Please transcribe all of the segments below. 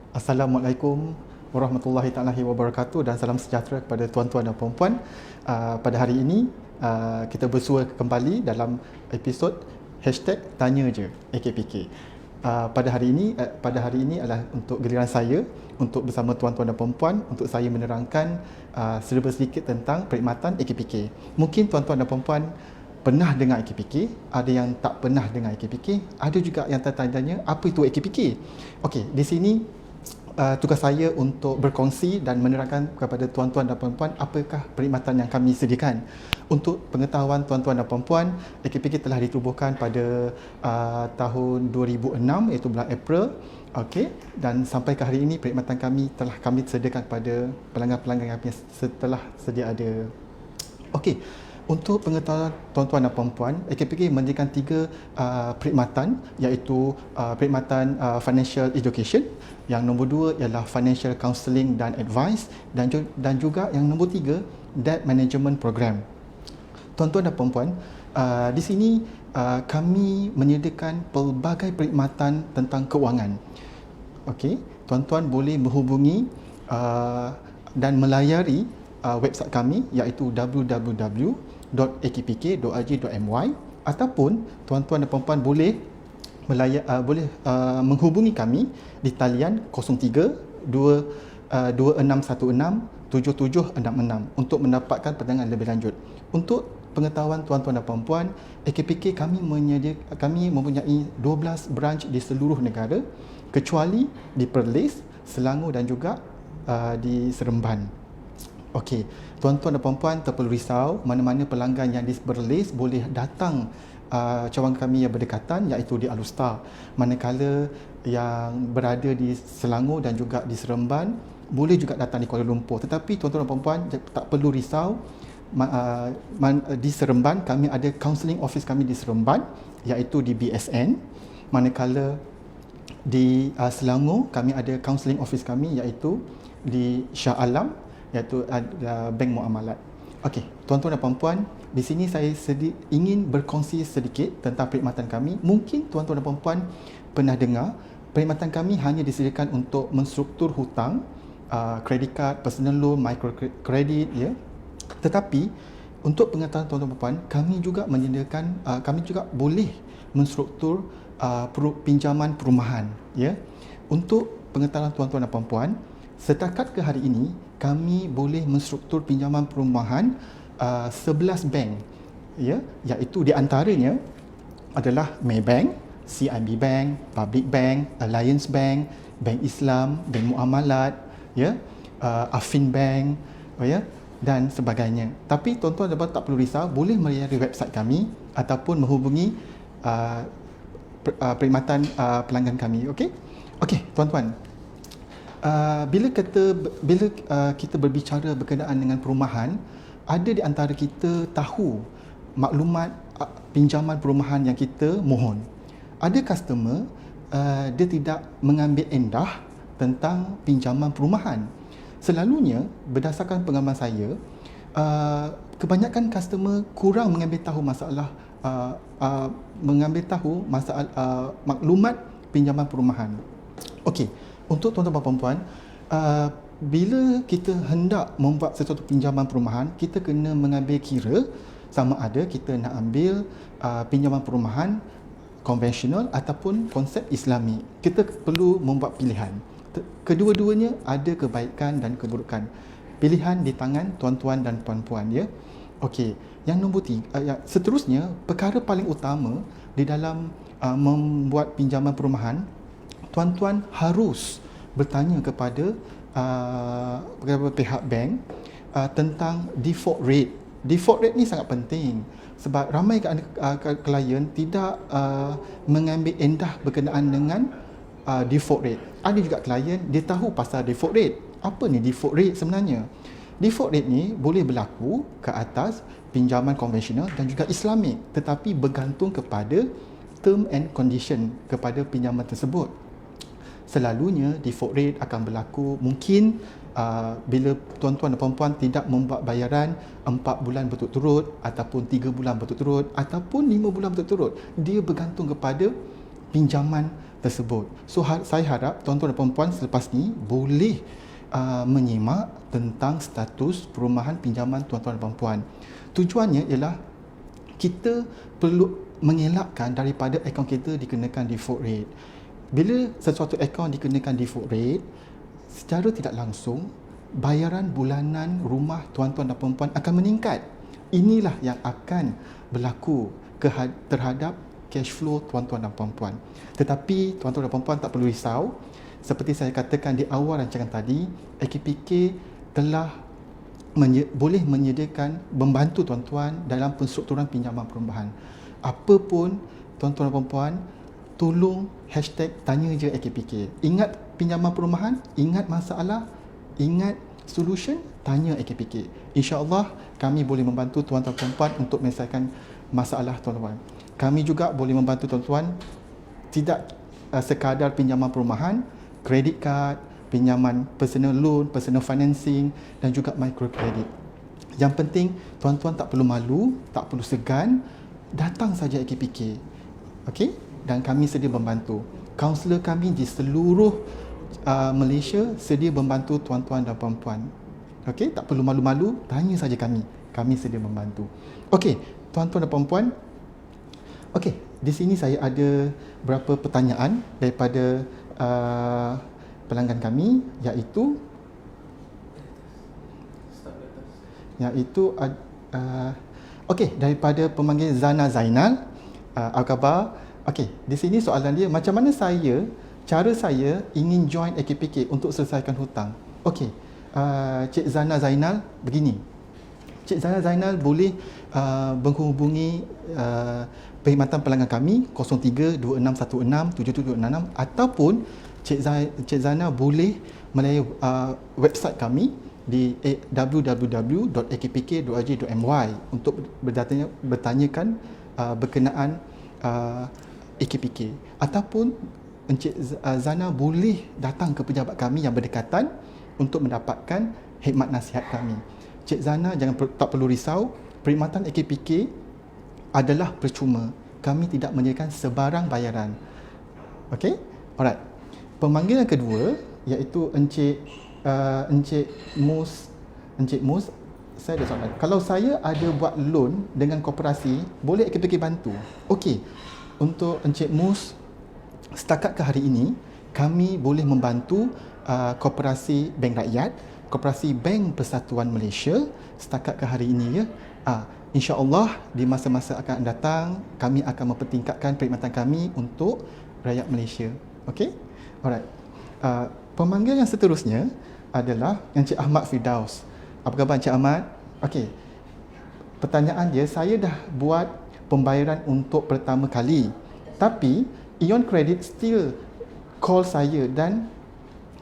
Assalamualaikum warahmatullahi taala wabarakatuh dan salam sejahtera kepada tuan-tuan dan puan-puan. Pada hari ini kita bersua kembali dalam episod #Tanya Je AKPK. Pada hari ini adalah untuk giliran saya untuk bersama tuan-tuan dan puan-puan untuk saya menerangkan serba sedikit tentang perkhidmatan AKPK. Mungkin tuan-tuan dan puan-puan pernah dengar AKPK, ada yang tak pernah dengar AKPK, ada juga yang tertanya apa itu AKPK. Okey, di sini tugas saya untuk berkongsi dan menerangkan kepada tuan-tuan dan puan-puan apakah perkhidmatan yang kami sediakan. Untuk pengetahuan tuan-tuan dan puan-puan, AKPK telah ditubuhkan pada tahun 2006 iaitu bulan April. Okey, dan sampai ke hari ini perkhidmatan kami telah kami sediakan kepada pelanggan-pelanggan kami setelah sedia ada. Okey, untuk pengetahuan tuan-tuan dan puan-puan, AKPK menyediakan 3 perkhidmatan iaitu perkhidmatan financial education, yang nombor 2 ialah financial counselling dan advice, dan juga yang nombor 3 debt management program. Tuan-tuan dan puan-puan, di sini kami menyediakan pelbagai perkhidmatan tentang keuangan. Okey, tuan-tuan boleh menghubungi dan melayari website kami iaitu www.akpk.org.my, ataupun tuan-tuan dan puan-puan boleh menghubungi kami di talian 03 2616 7766 untuk mendapatkan pandangan lebih lanjut. Untuk pengetahuan tuan-tuan dan puan-puan, AKPK kami mempunyai 12 branch di seluruh negara kecuali di Perlis, Selangor dan juga di Seremban. Okey, tuan-tuan dan puan-puan tak perlu risau, mana-mana pelanggan yang di Perlis boleh datang cawangan kami yang berdekatan iaitu di Alustar. Manakala yang berada di Selangor dan juga di Seremban boleh juga datang di Kuala Lumpur. Tetapi tuan-tuan dan puan-puan tak perlu risau, di Seremban kami ada counselling office kami di Seremban iaitu di BSN. Manakala di Selangor kami ada counselling office kami iaitu di Shah Alam, iaitu Bank Muamalat. Okey, tuan-tuan dan puan-puan, di sini saya ingin berkongsi sedikit tentang perkhidmatan kami. Mungkin tuan-tuan dan puan-puan pernah dengar perkhidmatan kami hanya disediakan untuk menstruktur hutang, credit card, personal loan, micro credit, ya. Tetapi untuk pengetahuan tuan-tuan dan puan-puan, kami juga menyediakan kami juga boleh menstruktur pinjaman perumahan, ya. Untuk pengetahuan tuan-tuan dan puan-puan, setakat ke hari ini kami boleh menstruktur pinjaman perumahan 11 bank, ya, iaitu di antaranya adalah Maybank, CIMB Bank, Public Bank, Alliance Bank, Bank Islam, Bank Muamalat, ya, Affin Bank, ya, dan sebagainya. Tapi tuan-tuan dan puan tak perlu risau, boleh melayari website kami ataupun menghubungi perkhidmatan pelanggan kami. Okey, tuan-tuan. Bila kita berbicara berkenaan dengan perumahan, ada di antara kita tahu maklumat pinjaman perumahan yang kita mohon. Ada customer dia tidak mengambil endah tentang pinjaman perumahan. Selalunya berdasarkan pengalaman saya, kebanyakan customer kurang mengambil tahu maklumat pinjaman perumahan. Okey, untuk tuan-tuan dan puan-puan, bila kita hendak membuat sesuatu pinjaman perumahan, kita kena mengambil kira sama ada kita nak ambil pinjaman perumahan konvensional ataupun konsep Islami. Kita perlu membuat pilihan. Kedua-duanya ada kebaikan dan keburukan. Pilihan di tangan tuan-tuan dan puan-puan, ya. Okey, yang nombor 3, seterusnya, perkara paling utama di dalam membuat pinjaman perumahan, tuan-tuan harus bertanya kepada pihak bank tentang default rate. Default rate ni sangat penting sebab ramai klien tidak mengambil endah berkenaan dengan default rate. Ada juga klien dia tahu pasal default rate. Apa ni default rate sebenarnya? Default rate ni boleh berlaku ke atas pinjaman konvensional dan juga Islamik, tetapi bergantung kepada term and condition kepada pinjaman tersebut. Selalunya default rate akan berlaku mungkin bila tuan-tuan dan puan-puan tidak membuat bayaran 4 bulan berturut-turut ataupun 3 bulan berturut-turut ataupun 5 bulan berturut-turut. Dia bergantung kepada pinjaman tersebut. So saya harap tuan-tuan dan puan-puan selepas ni boleh menyimak tentang status perumahan pinjaman tuan-tuan dan puan-puan. Tujuannya ialah kita perlu mengelakkan daripada akaun kita dikenakan default rate. Bila sesuatu akaun dikenakan default rate, secara tidak langsung bayaran bulanan rumah tuan-tuan dan puan-puan akan meningkat. Inilah yang akan berlaku terhadap cash flow tuan-tuan dan puan-puan. Tetapi tuan-tuan dan puan-puan tak perlu risau. Seperti saya katakan di awal rancangan tadi, AKPK telah boleh menyediakan, membantu tuan-tuan dalam penstrukturan pinjaman perumahan. Apa pun tuan-tuan dan puan-puan, tolong #tanya je AKPK. Ingat pinjaman perumahan, ingat masalah, ingat solution, tanya AKPK. InsyaAllah kami boleh membantu tuan-tuan dan puan-puan untuk menyelesaikan masalah tuan-tuan. Kami juga boleh membantu tuan-tuan tidak sekadar pinjaman perumahan, kredit kad, pinjaman personal loan, personal financing dan juga microcredit. Yang penting tuan-tuan tak perlu malu, tak perlu segan, datang saja AKPK. Okey? Dan kami sedia membantu. Kaunselor kami di seluruh Malaysia sedia membantu tuan-tuan dan puan-puan. Okey, tak perlu malu-malu, tanya saja kami. Kami sedia membantu. Okey, tuan-tuan dan puan-puan. Okey, di sini saya ada beberapa pertanyaan daripada pelanggan kami, iaitu okey, daripada pemanggil Zana Zainal. Apa khabar? Okey, di sini soalan dia, macam mana cara saya ingin join AKPK untuk selesaikan hutang. Okey, Cik Zana Zainal, begini. Cik Zana Zainal boleh menghubungi perkhidmatan pelanggan kami 0326167726 ataupun Cik Zana boleh melalui website kami di www.akpk.org.my untuk bertanyakan berkenaan AKPK, ataupun Encik Zana boleh datang ke pejabat kami yang berdekatan untuk mendapatkan khidmat nasihat kami. Cik Zana tak perlu risau, perkhidmatan AKPK adalah percuma. Kami tidak menyediakan sebarang bayaran. Okey? Alright. Pemanggilan kedua iaitu Encik Mus. Encik Mus, saya ada soalan. Kalau saya ada buat loan dengan koperasi, boleh AKPK bantu? Okey. Untuk Encik Mus, setakat ke hari ini kami boleh membantu koperasi bank rakyat, koperasi Bank Persatuan Malaysia setakat ke hari ini, ya. InsyaAllah di masa-masa akan datang kami akan mempertingkatkan perkhidmatan kami untuk rakyat Malaysia. Okey? Alright. Pemanggil yang seterusnya adalah Encik Ahmad Firdaus. Apa khabar Encik Ahmad? Okey. Pertanyaan dia, saya dah buat pembayaran untuk pertama kali, tapi Ion Credit still call saya dan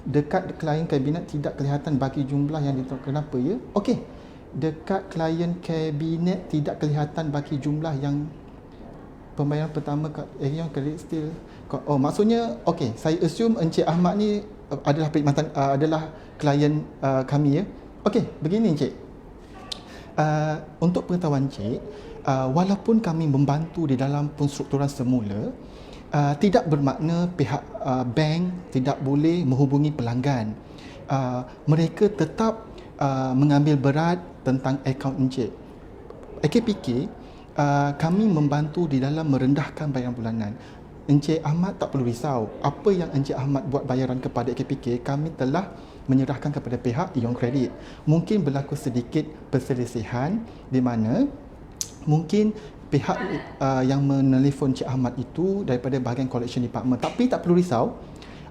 dekat klien kabinet tidak kelihatan bagi jumlah yang diterima. Kenapa ya? Okey. Dekat klien kabinet tidak kelihatan bagi jumlah yang pembayaran pertama, Ion Credit still. Oh, maksudnya okey, saya assume Encik Ahmad ni adalah perkhidmatan adalah klien kami, ya. Okey, begini Encik. Untuk pengetahuan Encik, walaupun kami membantu di dalam penstrukturan semula, tidak bermakna pihak bank tidak boleh menghubungi pelanggan. Mereka tetap mengambil berat tentang akaun Encik. AKPK, kami membantu di dalam merendahkan bayaran bulanan. Encik Ahmad tak perlu risau. Apa yang Encik Ahmad buat bayaran kepada AKPK, kami telah menyerahkan kepada pihak Ion Credit. Mungkin berlaku sedikit perselisihan di mana mungkin pihak yang menelefon Encik Ahmad itu daripada bahagian collection department. Tapi tak perlu risau.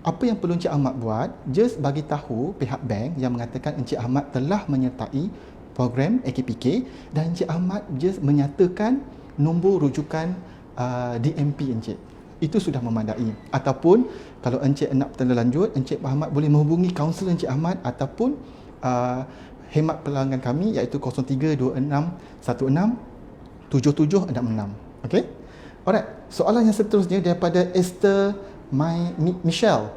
Apa yang perlu Encik Ahmad buat, just bagi tahu pihak bank yang mengatakan Encik Ahmad telah menyertai program AKPK dan Encik Ahmad just menyatakan nombor rujukan DMP Encik. Itu sudah memandai. Ataupun kalau Encik nak bertanya lanjut, Encik Ahmad boleh menghubungi kaunselor Encik Ahmad ataupun khidmat pelanggan kami iaitu 0326167766. Okey? Alright. Soalan yang seterusnya daripada Esther Michelle.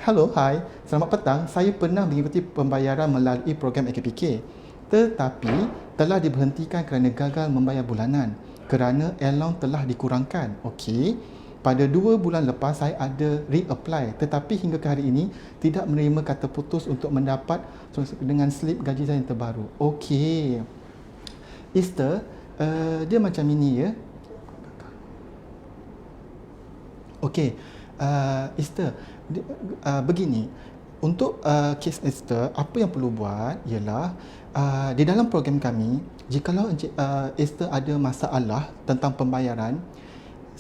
Hello, hi. Selamat petang. Saya pernah mengikuti pembayaran melalui program AKPK, tetapi telah diberhentikan kerana gagal membayar bulanan kerana allowance telah dikurangkan. Okey. pada 2 bulan lepas saya ada reapply, tetapi hingga ke hari ini tidak menerima kata putus untuk mendapat dengan slip gaji saya yang terbaru. Okey. Esther, dia macam ini ya. Okey. Esther, begini. Untuk kes Esther, apa yang perlu buat ialah di dalam program kami, jikalau Esther ada masalah tentang pembayaran,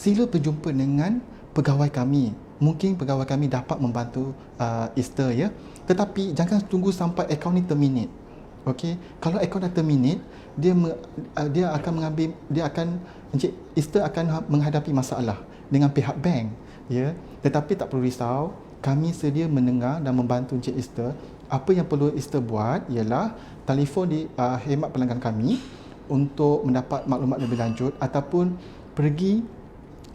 sila berjumpa dengan pegawai kami. Mungkin pegawai kami dapat membantu Esther ya. Tetapi jangan tunggu sampai akaun ni terminate. Okey, kalau akaun dah terminate, dia akan Encik Esther akan menghadapi masalah dengan pihak bank ya. Tetapi tak perlu risau, kami sedia mendengar dan membantu Encik Esther. Apa yang perlu Esther buat ialah telefon di khidmat pelanggan kami untuk mendapat maklumat lebih lanjut ataupun pergi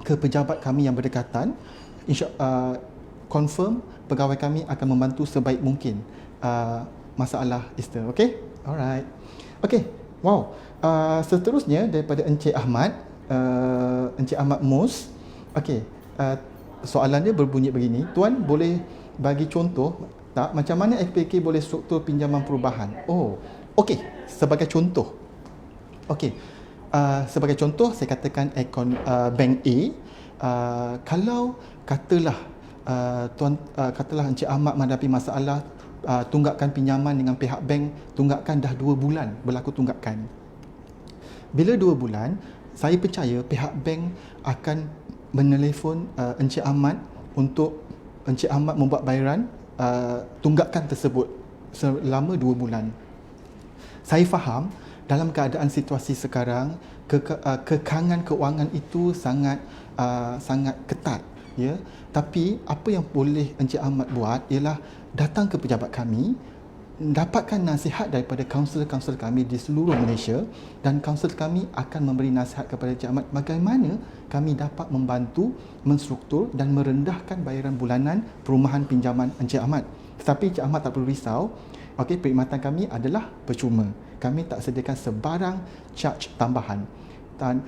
ke pejabat kami yang berdekatan, confirm pegawai kami akan membantu sebaik mungkin masalah Esther. Okey? Alright. Okey. Wow. Seterusnya daripada Encik Ahmad, Encik Ahmad Mus. Okey. Soalan dia berbunyi begini, Tuan boleh bagi contoh tak macam mana FPK boleh struktur pinjaman perubahan? Oh, okey. Sebagai contoh. Okey. Sebagai contoh saya katakan akaun bank A, kalau katalah katalah Encik Ahmad menghadapi masalah tunggakan pinjaman dengan pihak bank, tunggakan dah 2 bulan berlaku tunggakan. Bila 2 bulan, saya percaya pihak bank akan menelefon Encik Ahmad untuk Encik Ahmad membuat bayaran tunggakan tersebut selama 2 bulan. Saya faham dalam keadaan situasi sekarang kekangan keuangan itu sangat ketat ya. Tapi apa yang boleh Encik Ahmad buat ialah datang ke pejabat kami, dapatkan nasihat daripada kaunselor-kaunselor kami di seluruh Malaysia, dan kaunselor kami akan memberi nasihat kepada Encik Ahmad bagaimana kami dapat membantu menstruktur dan merendahkan bayaran bulanan perumahan pinjaman Encik Ahmad. Tetapi Encik Ahmad tak perlu risau. Okey, perkhidmatan kami adalah percuma. Kami tak sediakan sebarang charge tambahan. Dan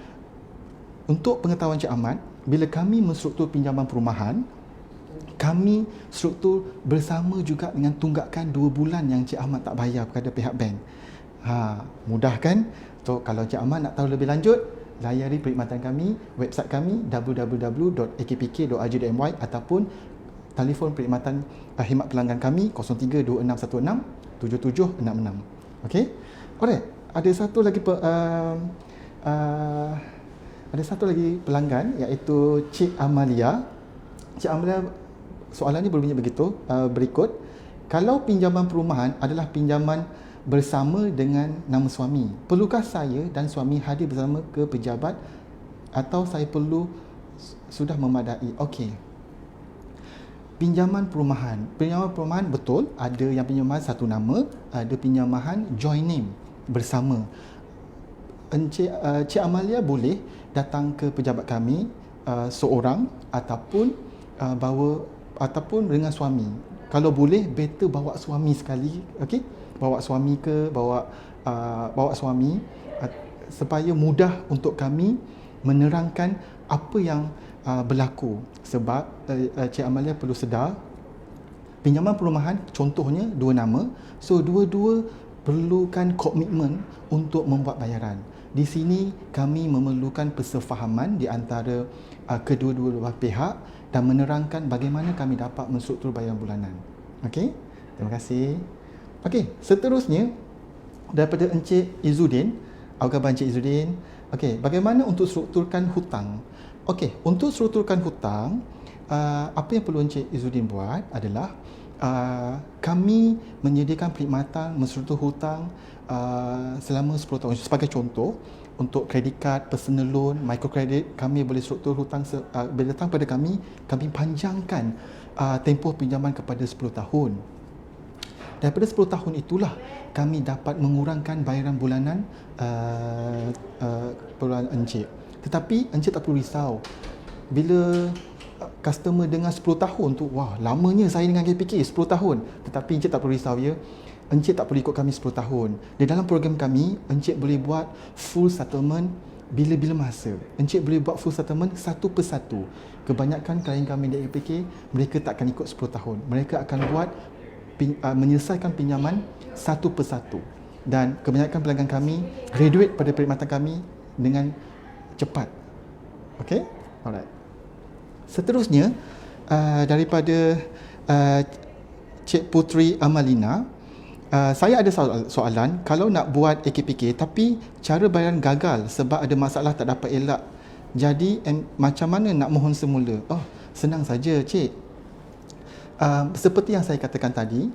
untuk pengetahuan Encik Ahmad, bila kami menstruktur pinjaman perumahan, kami struktur bersama juga dengan tunggakan 2 bulan yang Encik Ahmad tak bayar kepada pihak bank. Mudah kan? So, kalau Encik Ahmad nak tahu lebih lanjut, layari perkhidmatan kami, website kami www.akpk.rj.my ataupun telefon perkhidmatan khidmat pelanggan kami 0326167766. Okey? Alright, ada satu lagi pelanggan iaitu Cik Amalia. Cik Amalia, soalan ini berbunyi begitu, berikut. Kalau pinjaman perumahan adalah pinjaman bersama dengan nama suami, perlukah saya dan suami hadir bersama ke pejabat atau saya perlu sudah memadai? Okey. Pinjaman perumahan betul, ada yang pinjaman satu nama, ada pinjaman joint name bersama. Cik Amalia boleh datang ke pejabat kami seorang ataupun ataupun dengan suami. Kalau boleh, better bawa suami sekali, okey? Bawa suami bawa suami supaya mudah untuk kami menerangkan apa yang berlaku. Sebab Cik Amalia perlu sedar, pinjaman perumahan contohnya 2 nama, so dua-dua perlukan komitmen untuk membuat bayaran. Di sini kami memerlukan persefahaman di antara kedua-dua pihak dan menerangkan bagaimana kami dapat menstruktur bayaran bulanan. Okey, terima kasih. Okey, seterusnya daripada Encik Izzuddin. Apa khabar Encik Izzuddin? Okey, bagaimana untuk strukturkan hutang? Okey, untuk strukturkan hutang, apa yang perlu Encik Izzuddin buat adalah kami menyediakan perkhidmatan menstruktur hutang selama 10 tahun. Sebagai contoh, untuk kredit kad, personal loan, microcredit, kami boleh struktur hutang bila datang pada kami panjangkan tempoh pinjaman kepada 10 tahun. Daripada 10 tahun itulah kami dapat mengurangkan bayaran bulanan perumahan Encik. Tetapi Encik tak perlu risau. Bila customer dengar 10 tahun tu, wah, lamanya saya dengan KPK 10 tahun. Tetapi Encik tak perlu risau ya. Encik tak perlu ikut kami 10 tahun. Di dalam program kami, Encik boleh buat full settlement bila-bila masa. Encik boleh buat full settlement satu persatu. Kebanyakan klien kami di APK, mereka tak akan ikut 10 tahun. Mereka akan buat menyelesaikan pinjaman satu persatu. Dan kebanyakan pelanggan kami graduate pada perkhidmatan kami dengan cepat. Okey? Alright. Seterusnya, daripada Cik Putri Amalina, saya ada soalan, kalau nak buat AKPK tapi cara bayaran gagal sebab ada masalah tak dapat elak. Jadi macam mana nak mohon semula? Oh, senang saja, Cik. Seperti yang saya katakan tadi,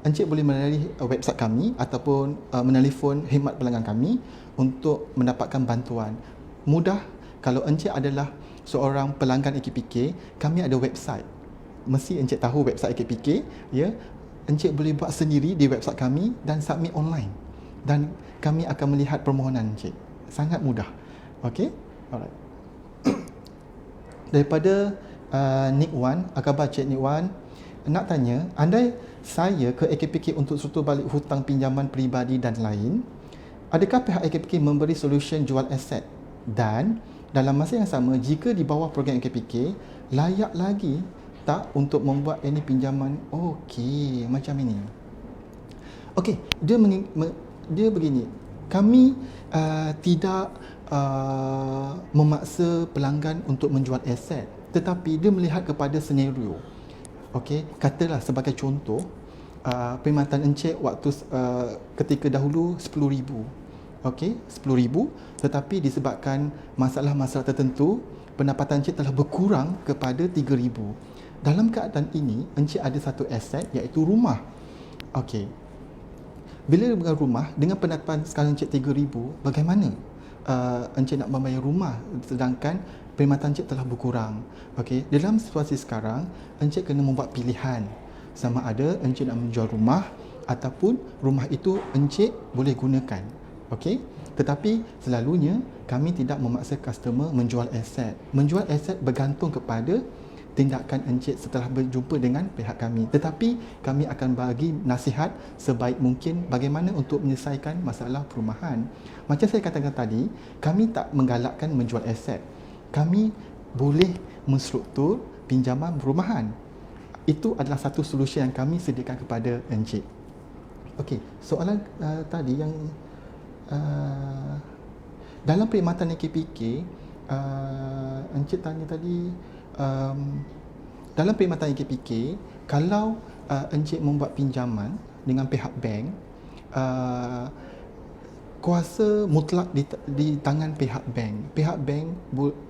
Encik boleh melalui website kami ataupun menelefon khidmat pelanggan kami untuk mendapatkan bantuan. Mudah. Kalau Encik adalah seorang pelanggan AKPK, kami ada website. Mesti Encik tahu website AKPK, ya. Encik boleh buat sendiri di website kami dan submit online. Dan kami akan melihat permohonan Encik. Sangat mudah. Okey? Alright. Daripada Nick Wan, khabar Cik Nick Wan, nak tanya, andai saya ke AKPK untuk sutur balik hutang pinjaman peribadi dan lain, adakah pihak AKPK memberi solution jual aset? Dan dalam masa yang sama, jika di bawah program AKPK, layak lagi tak untuk membuat ini pinjaman? Okey, macam ini. Okey, dia begini. Kami tidak memaksa pelanggan untuk menjual aset, tetapi dia melihat kepada senario. Okey, katalah sebagai contoh, perkhidmatan Encik waktu ketika dahulu 10,000. Okey, 10,000, tetapi disebabkan masalah-masalah tertentu, pendapatan Encik telah berkurang kepada 3,000. Dalam keadaan ini, Encik ada satu aset iaitu rumah. Okey. Bila dengan rumah, dengan pendapatan sekarang Encik 3,000, bagaimana Encik nak membayar rumah sedangkan perkhidmatan Encik telah berkurang? Okey. Dalam situasi sekarang, Encik kena membuat pilihan. Sama ada Encik nak menjual rumah ataupun rumah itu Encik boleh gunakan. Okey. Tetapi selalunya kami tidak memaksa customer menjual aset. Menjual aset bergantung kepada tindakan Encik setelah berjumpa dengan pihak kami. Tetapi kami akan bagi nasihat sebaik mungkin bagaimana untuk menyelesaikan masalah perumahan. Macam saya katakan tadi, kami tak menggalakkan menjual aset. Kami boleh menstruktur pinjaman perumahan. Itu adalah satu solusi yang kami sediakan kepada Encik. Okey, soalan tadi yang dalam perkhidmatan AKPK, Encik tanya tadi, dalam perkhidmatan AKPK, kalau Encik membuat pinjaman dengan pihak bank, kuasa mutlak di tangan pihak bank. Pihak bank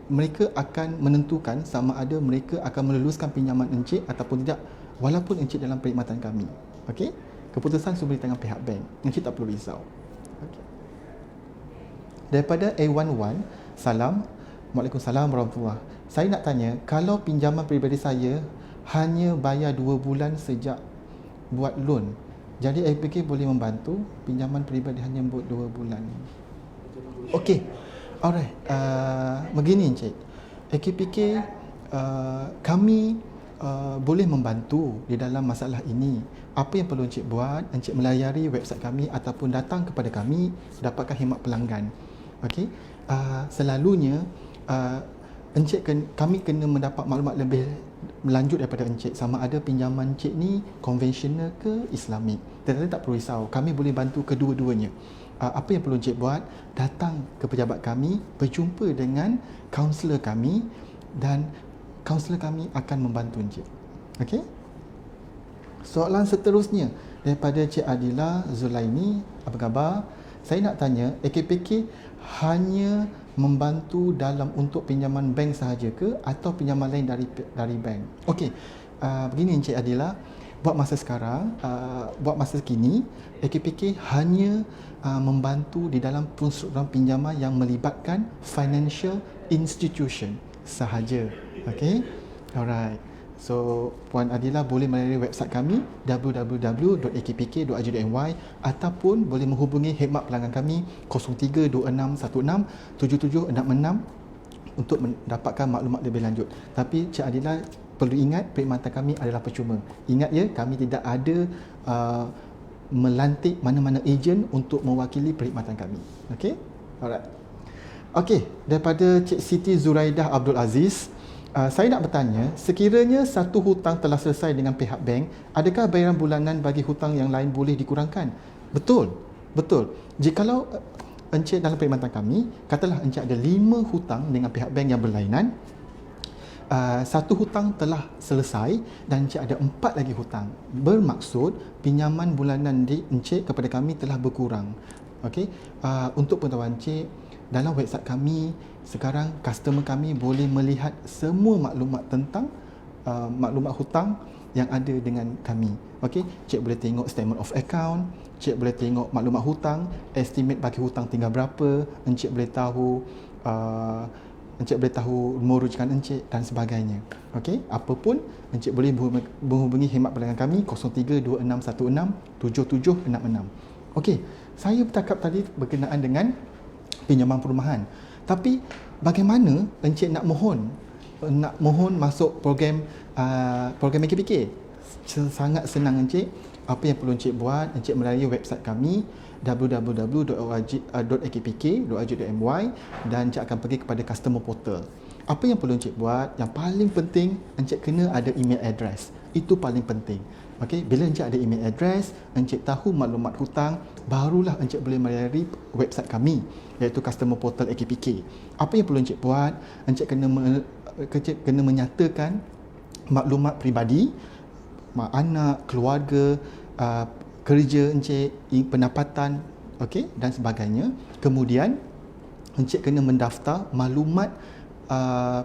mereka akan menentukan sama ada mereka akan meluluskan pinjaman Encik ataupun tidak, walaupun Encik dalam perkhidmatan kami. Okey? Keputusan semua di tangan pihak bank. Encik tak perlu risau. Okey. Daripada A11, salam. Waalaikumsalam warahmatullahi. Saya nak tanya, kalau pinjaman peribadi saya hanya bayar 2 bulan sejak buat loan, jadi APK boleh membantu pinjaman peribadi hanya buat 2 bulan? Okey. Alright. Begini Encik. AKPK kami boleh membantu di dalam masalah ini. Apa yang perlu Encik buat, Encik melayari website kami ataupun datang kepada kami dapatkan khidmat pelanggan. Okey. Selalunya kami kena mendapat maklumat lebih lanjut daripada Encik sama ada pinjaman Encik ni konvensional ke Islamik. Tetapi tak perlu risau, kami boleh bantu kedua-duanya. Apa yang perlu Encik buat, datang ke pejabat kami, berjumpa dengan kaunselor kami dan kaunselor kami akan membantu Encik. Okey? Soalan seterusnya daripada Cik Adila Zulaini, apa khabar? Saya nak tanya, AKPK hanya membantu dalam untuk pinjaman bank sahaja ke atau pinjaman lain dari bank? Okey, begini Encik Adila, buat masa sekarang, buat masa kini, AKPK hanya membantu di dalam penstrukturan pinjaman yang melibatkan financial institution sahaja. Okey, alright. So, Puan Adila boleh melalui website kami www.akpk.aj.my ataupun boleh menghubungi khidmat pelanggan kami 0326167766 untuk mendapatkan maklumat lebih lanjut. Tapi Cik Adila perlu ingat, perkhidmatan kami adalah percuma. Ingat ya, kami tidak ada melantik mana-mana ejen untuk mewakili perkhidmatan kami. Okey? Alright. Okey, daripada Cik Siti Zuraidah Abdul Aziz, saya nak bertanya, sekiranya satu hutang telah selesai dengan pihak bank, adakah bayaran bulanan bagi hutang yang lain boleh dikurangkan? Betul, betul. Jikalau Encik dalam perkhidmatan kami, katalah Encik ada 5 hutang dengan pihak bank yang berlainan, satu hutang telah selesai dan Encik ada 4 lagi hutang. Bermaksud pinjaman bulanan Encik kepada kami telah berkurang. Okey, untuk pengetahuan Encik, dalam website kami sekarang customer kami boleh melihat semua maklumat tentang maklumat hutang yang ada dengan kami. Okey, Cik boleh tengok statement of account, Cik boleh tengok maklumat hutang, estimate bagi hutang tinggal berapa, Encik boleh tahu Encik boleh tahu nombor rujukan Encik dan sebagainya. Okey, apapun Encik boleh menghubungi khidmat pelanggan kami 0326167766. Okey, saya bercakap tadi berkenaan dengan pinjaman perumahan. Tapi bagaimana Encik nak mohon masuk program AKPK? Sangat senang Encik. Apa yang perlu Encik buat, Encik melalui website kami www.akpk.org.my dan Encik akan pergi kepada customer portal. Apa yang perlu Encik buat? Yang paling penting, Encik kena ada email address. Itu paling penting. Okey, bila Encik ada email address, Encik tahu maklumat hutang, barulah Encik boleh melayari website kami, iaitu customer portal AKPK. Apa yang perlu Encik buat? Encik kena menyatakan maklumat peribadi, anak, keluarga, kerja Encik, pendapatan, okey, dan sebagainya. Kemudian Encik kena mendaftar maklumat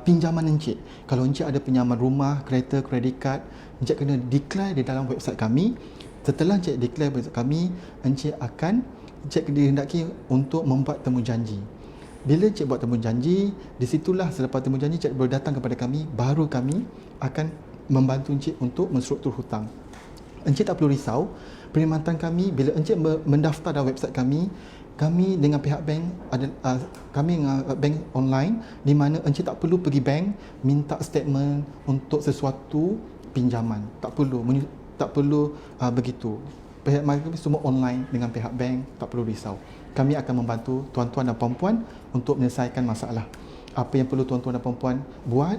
pinjaman Encik. Kalau Encik ada pinjaman rumah, kereta, kredit kad, Encik kena declare di dalam website kami. Setelah Encik declare website kami, Encik dihendaki untuk membuat temu janji. Bila Encik buat temu janji, di situlah selepas temu janji Encik boleh datang kepada kami, baru kami akan membantu Encik untuk menstruktur hutang. Encik tak perlu risau, perkhidmatan kami bila Encik mendaftar dalam website kami dengan pihak bank kami dengan bank online, di mana Encik tak perlu pergi bank minta statement untuk sesuatu pinjaman. Tak perlu begitu. Pihak kami semua online dengan pihak bank, tak perlu risau. Kami akan membantu tuan-tuan dan puan-puan untuk menyelesaikan masalah. Apa yang perlu tuan-tuan dan puan-puan buat,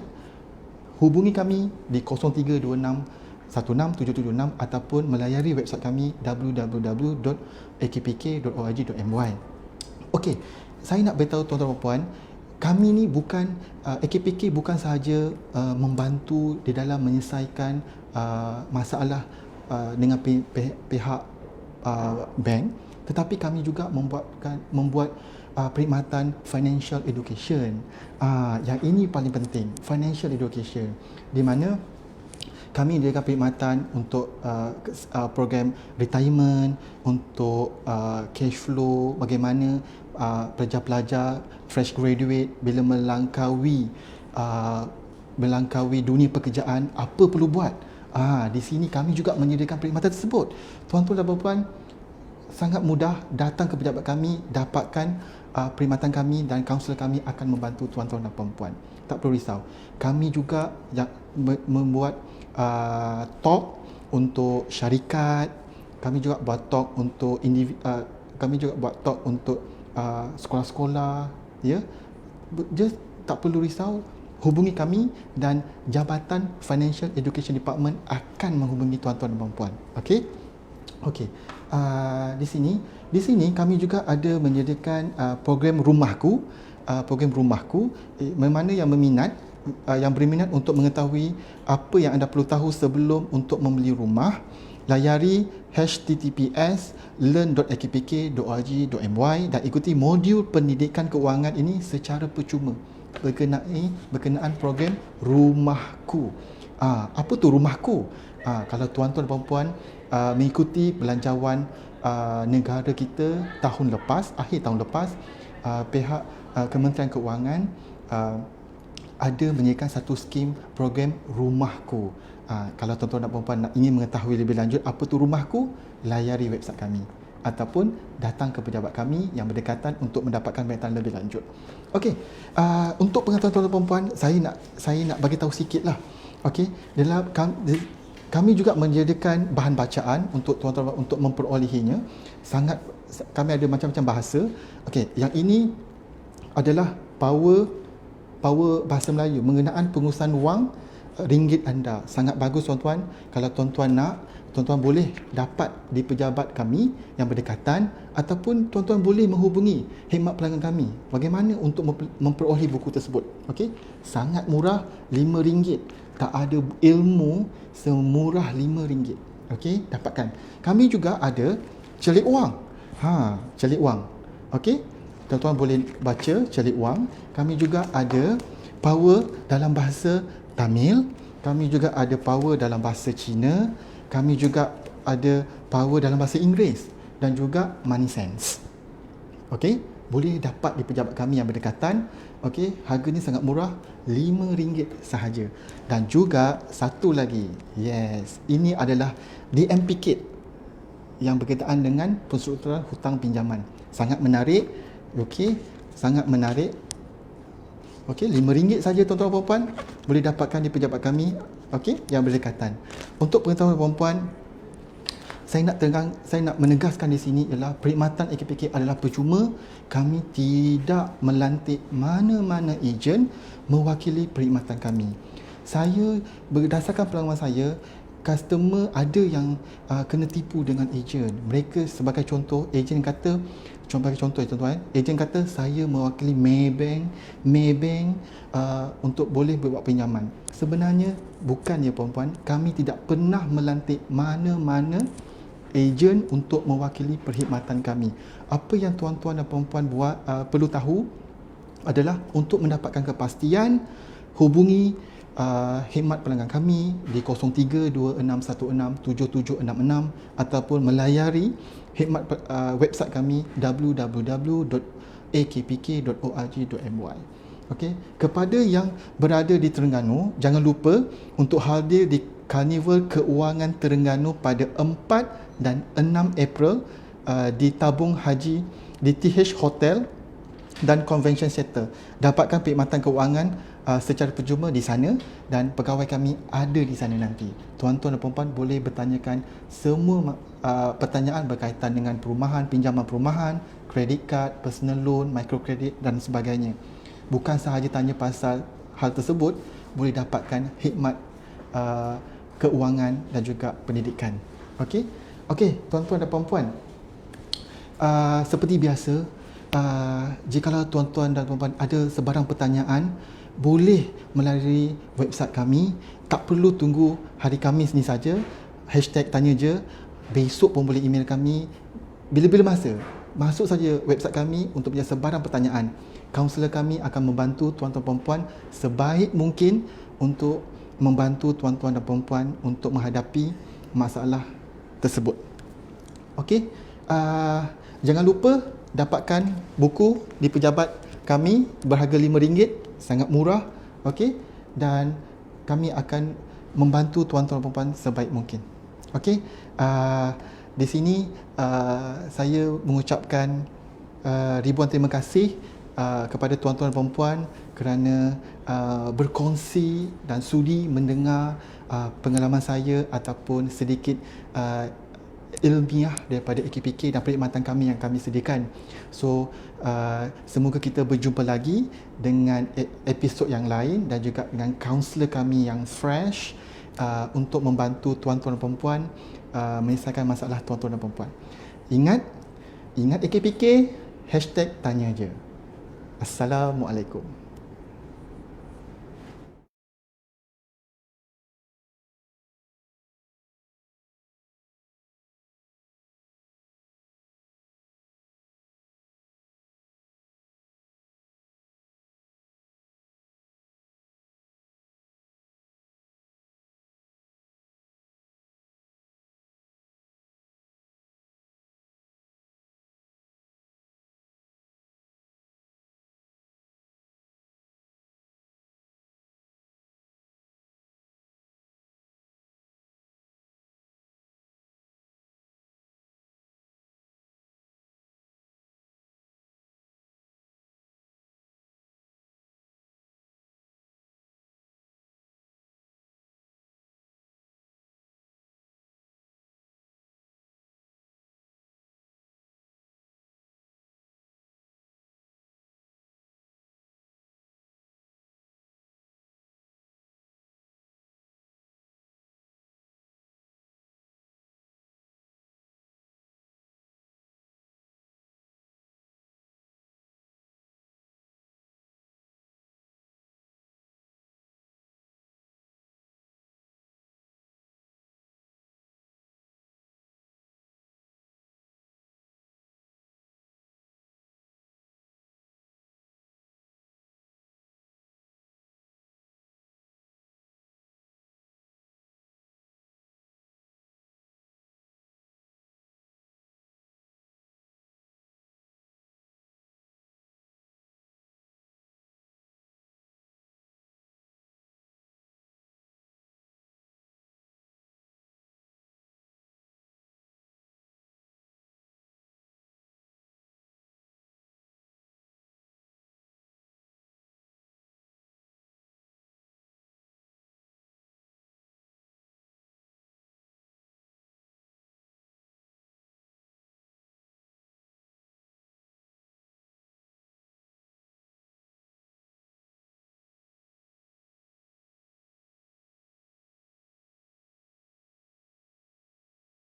hubungi kami di 0326167776 ataupun melayari website kami www.akpk.org.my. Okey, saya nak beritahu tuan-tuan dan puan, kami ni AKPK bukan sahaja membantu di dalam menyelesaikan masalah dengan pihak bank, tetapi kami juga membuat perkhidmatan financial education. Yang ini paling penting, financial education, di mana kami menyediakan perkhidmatan untuk program retirement, untuk cash flow, bagaimana pelajar-pelajar fresh graduate bila melangkaui dunia pekerjaan, apa perlu buat. Di sini kami juga menyediakan perkhidmatan tersebut. Tuan-tuan dan puan-puan, sangat mudah datang ke pejabat kami, dapatkan perkhidmatan kami dan kaunselor kami akan membantu tuan-tuan dan puan-puan. Tak perlu risau. Kami juga membuat talk untuk syarikat, kami juga buat talk untuk sekolah-sekolah, ya. Just tak perlu risau, hubungi kami dan Jabatan Financial Education Department akan menghubungi tuan-tuan dan puan-puan. Okey? Okey. Di sini kami juga ada menyediakan program Rumahku. Mana yang berminat untuk mengetahui apa yang anda perlu tahu sebelum untuk membeli rumah, layari https://learn.akpk.org.my dan ikuti modul pendidikan keuangan ini secara percuma berkenaan program Rumahku. Apa tu Rumahku? Kalau tuan-tuan dan puan-puan mengikuti belanjawan negara kita akhir tahun lepas, pihak Kementerian Keuangan ada menyediakan satu skim program Rumahku. Kalau tuan-tuan dan puan-puan ingin mengetahui lebih lanjut apa tu Rumahku, layari website kami ataupun datang ke pejabat kami yang berdekatan untuk mendapatkan pengetahuan lebih lanjut. Okey, untuk pengetahuan tuan-tuan dan puan-puan, saya nak bagi tahu sikitlah. Okey, kami juga menyediakan bahan bacaan untuk tuan-tuan untuk memperolehinya. Kami ada macam-macam bahasa. Okey, yang ini adalah power bahasa Melayu mengenaan pengurusan wang ringgit anda. Sangat bagus tuan-tuan. Kalau tuan-tuan nak, tuan-tuan boleh dapat di pejabat kami yang berdekatan ataupun tuan-tuan boleh menghubungi khidmat pelanggan kami. Bagaimana untuk memperoleh buku tersebut. Okey? Sangat murah, RM5. Tak ada ilmu semurah RM5. Okey? Dapatkan. Kami juga ada celik wang. Celik wang. Okey? Tuan-tuan boleh baca celik wang. Kami juga ada power dalam bahasa Tamil. Kami juga ada power dalam bahasa Cina. Kami juga ada power dalam bahasa Inggeris dan juga money sense. Okey, boleh dapat di pejabat kami yang berdekatan. Okey, harganya sangat murah, RM5 sahaja. Dan juga satu lagi. Yes, ini adalah DMP Kit yang berkaitan dengan penstrukturan hutang pinjaman. Sangat menarik. Okey, sangat menarik. Okey, RM5 saja tuan-tuan dan puan-puan boleh dapatkan di pejabat kami, okey, yang berdekatan. Untuk pengetahuan puan-puan, saya nak menegaskan di sini ialah perkhidmatan AKPK adalah percuma. Kami tidak melantik mana-mana ejen mewakili perkhidmatan kami. Saya berdasarkan pengalaman saya, customer ada yang kena tipu dengan ejen. Mereka sebagai contoh, ejen kata, tuan-tuan, ejen kata saya mewakili Maybank untuk boleh buat pinjaman. Sebenarnya bukan ya puan-puan, kami tidak pernah melantik mana-mana ejen untuk mewakili perkhidmatan kami. Apa yang tuan-tuan dan puan-puan perlu tahu adalah untuk mendapatkan kepastian, hubungi khidmat pelanggan kami di 0326167766 ataupun melayari khidmat website kami www.akpk.org.my. Okey, kepada yang berada di Terengganu, jangan lupa untuk hadir di Karnival Keuangan Terengganu pada 4 dan 6 April di Tabung Haji di TH Hotel dan Convention Center. Dapatkan perkhidmatan keuangan secara percuma di sana dan pegawai kami ada di sana nanti. Tuan-tuan dan puan-puan boleh bertanyakan semua pertanyaan berkaitan dengan perumahan, pinjaman perumahan, kredit kad, personal loan, microcredit dan sebagainya. Bukan sahaja tanya pasal hal tersebut, boleh dapatkan khidmat keuangan dan juga pendidikan. Okey? Okey, tuan-tuan dan puan-puan. Seperti biasa, jikalau tuan-tuan dan puan-puan ada sebarang pertanyaan, boleh melalui website kami. Tak perlu tunggu hari Khamis ni saja. #tanya je. Besok pun boleh email kami. Bila-bila masa, masuk saja website kami untuk punya sebarang pertanyaan. Kaunselor kami akan membantu tuan-tuan dan puan-puan sebaik mungkin untuk membantu tuan-tuan dan puan-puan untuk menghadapi masalah tersebut. Okey, jangan lupa dapatkan buku di pejabat kami berharga RM5, sangat murah. Okey, dan kami akan membantu tuan-tuan dan puan-puan sebaik mungkin. Okey, di sini saya mengucapkan ribuan terima kasih kepada tuan-tuan dan puan-puan kerana berkongsi dan sudi mendengar pengalaman saya ataupun sedikit ilmiah daripada AKPK dan perkhidmatan kami yang kami sediakan. So, semoga kita berjumpa lagi dengan episod yang lain dan juga dengan kaunselor kami yang fresh untuk membantu tuan-tuan dan puan-puan menyelesaikan masalah tuan-tuan dan puan-puan. Ingat AKPK, #tanya je. Assalamualaikum.